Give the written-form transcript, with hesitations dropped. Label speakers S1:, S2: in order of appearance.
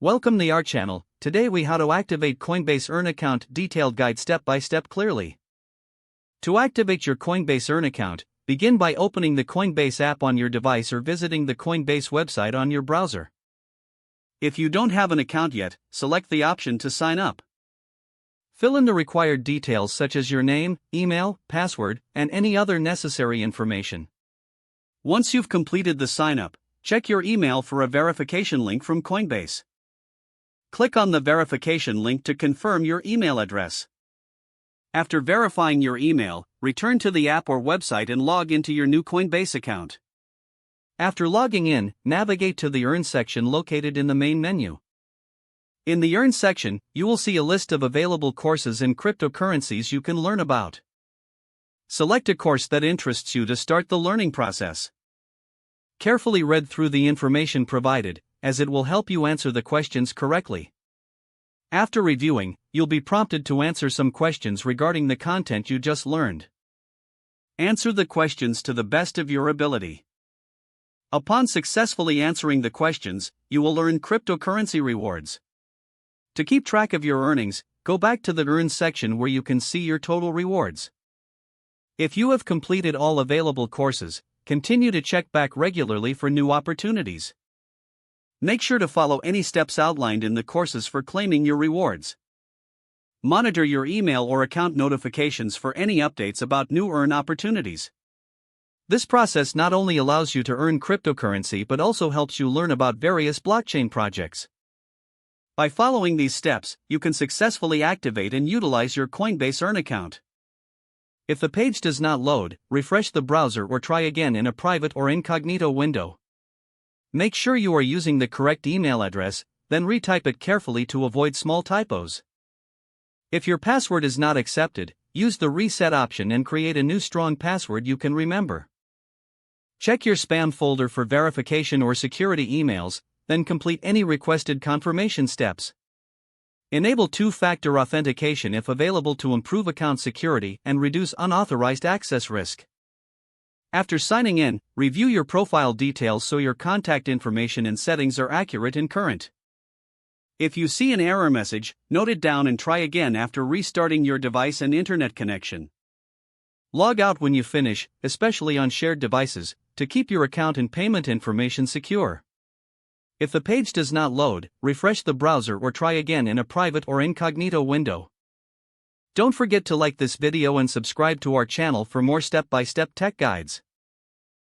S1: Welcome to our channel. Today we how to activate Coinbase Earn Account detailed guide step by step clearly. To activate your Coinbase Earn Account, begin by opening the Coinbase app on your device or visiting the Coinbase website on your browser. If you don't have an account yet, select the option to sign up. Fill in the required details such as your name, email, password, and any other necessary information. Once you've completed the sign up, check your email for a verification link from Coinbase. Click on the verification link to confirm your email address. After verifying your email, return to the app or website and log into your new Coinbase account. After logging in, navigate to the Earn section located in the main menu. In the Earn section, you will see a list of available courses and cryptocurrencies you can learn about. Select a course that interests you to start the learning process. Carefully read through the information provided, as it will help you answer the questions correctly. After reviewing, you'll be prompted to answer some questions regarding the content you just learned. Answer the questions to the best of your ability. Upon successfully answering the questions, you will earn cryptocurrency rewards. To keep track of your earnings, go back to the Earn section where you can see your total rewards. If you have completed all available courses, continue to check back regularly for new opportunities. Make sure to follow any steps outlined in the courses for claiming your rewards. Monitor your email or account notifications for any updates about new earn opportunities. This process not only allows you to earn cryptocurrency but also helps you learn about various blockchain projects. By following these steps, you can successfully activate and utilize your Coinbase Earn account. If the page does not load, refresh the browser or try again in a private or incognito window. Make sure you are using the correct email address, then retype it carefully to avoid small typos. If your password is not accepted, use the reset option and create a new strong password you can remember. Check your spam folder for verification or security emails, then complete any requested confirmation steps. Enable two-factor authentication if available to improve account security and reduce unauthorized access risk. After signing in, review your profile details so your contact information and settings are accurate and current. If you see an error message, note it down and try again after restarting your device and internet connection. Log out when you finish, especially on shared devices, to keep your account and payment information secure. If the page does not load, refresh the browser or try again in a private or incognito window. Don't forget to like this video and subscribe to our channel for more step-by-step tech guides.